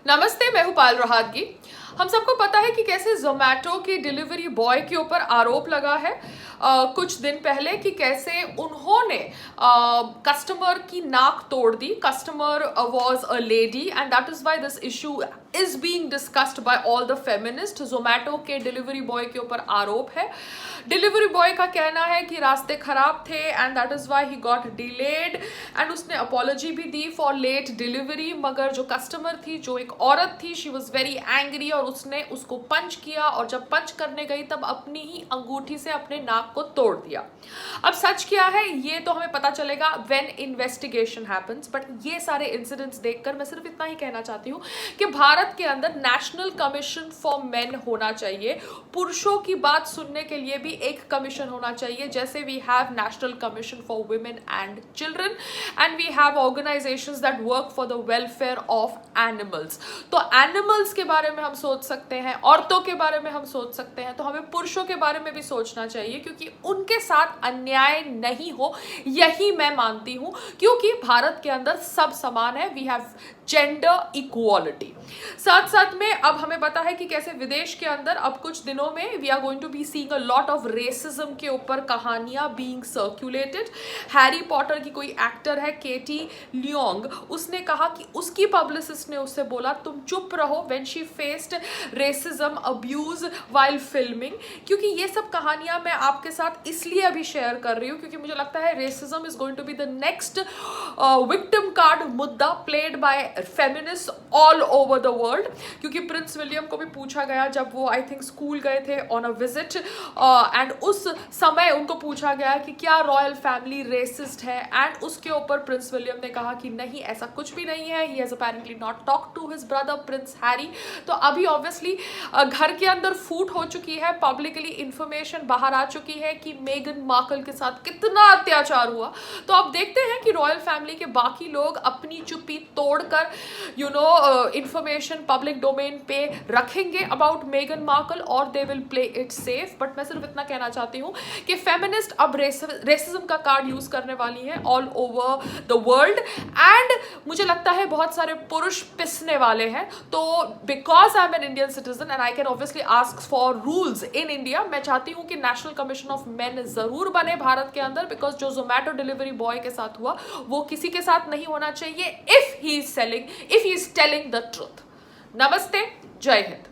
नमस्ते, मैं हूँ पायल रहातगी। हम सबको पता है कि कैसे जोमेटो के डिलीवरी बॉय के ऊपर आरोप लगा है कुछ दिन पहले कि कैसे उन्होंने कस्टमर की नाक तोड़ दी। Customer was a lady and that is why this issue is being discussed by all the feminist. Zomato के डिलीवरी बॉय के ऊपर आरोप है। डिलीवरी बॉय का कहना है कि रास्ते खराब थे and that is why he got delayed and उसने अपॉलॉजी भी दी फॉर लेट डिलीवरी। मगर जो कस्टमर थी, जो एक औरत थी, शी वॉज वेरी एंग्री और उसने उसको पंच किया और जब पंच करने गई तब अपनी ही अंगूठी से अपने नाक को तोड़ दिया। अब सच क्या है ये तो हमें पता चलेगा व्हेन इन्वेस्टिगेशन हैपेंस। बट ये सारे इंसिडेंट्स देखकर मैं सिर्फ इतना ही कहना चाहती हूँ कि भारत के अंदर नेशनल कमीशन फॉर मेन होना चाहिए। पुरुषों की बात सुनने के लिए भी एक कमीशन होना चाहिए, जैसे we have national commission for women and children and we have organisations that work for the welfare of animals. तो एनिमल्स के बारे में हम सोच सकते हैं, औरतों के बारे में हम सोच सकते हैं, तो हमें पुरुषों के बारे में भी सोचना चाहिए क्योंकि उनके साथ अन्याय नहीं हो, यही मैं मानती हूं। क्योंकि भारत के अंदर सब समान है, वी हैव जेंडर इक्वालिटी। साथ साथ में अब हमें पता है कि कैसे विदेश के अंदर अब कुछ दिनों में we are going to be seeing a lot of racism के ऊपर कहानियां बीइंग सर्कुलेटेड। हैरी पॉटर की कोई एक्टर है केटी लियोंग, उसने कहा कि उसकी पब्लिसिस्ट ने उससे बोला तुम चुप रहो when she faced racism abuse while filming. क्योंकि ये सब कहानियां मैं आपके साथ इसलिए अभी शेयर कर रही हूं क्योंकि मुझे लगता है racism is going to be the next victim card मुद्दा played by feminist all over the world. क्योंकि प्रिंस विलियम को भी पूछा गया जब वो आई थिंक स्कूल गए थे ऑन अ विजिट एंड उस समय उनको पूछा गया कि क्या रॉयल फैमिली रेसिस्ट है एंड उसके ऊपर प्रिंस विलियम ने कहा कि नहीं, ऐसा कुछ भी नहीं है। He has apparently not talk to his brother Prince Harry. तो अभी ऑब्वियसली घर के अंदर फूट हो चुकी है, पब्लिकली इंफॉर्मेशन बाहर आ चुकी है कि मेगन मार्कल के साथ कितना अत्याचार हुआ। तो अब देखते हैं कि रॉयल फैमिली के बाकी लोग अपनी चुप्पी तोड़कर इंफॉर्मेशन पब्लिक डोमेन पे रखेंगे अबाउट मेगन मार्कल और they will play it safe. But मैं सिर्फ इतना कहना चाहती हूँ कि फेमिनिस्ट अब रेसिज्म का कार्ड यूज करने वाली है all over the world and मुझे लगता है बहुत सारे पुरुष पिसने वाले हैं। तो because I am an Indian citizen and I can obviously ask for rules in India, मैं चाहती हूँ कि नेशनल कमीशन ऑफ मेन जरूर बने भारत के अंदर। बिकॉज जो जोमेटो डिलीवरी बॉय के साथ हुआ वो किसी के साथ नहीं होना चाहिए if he is telling the truth. नमस्ते, जय हिंद।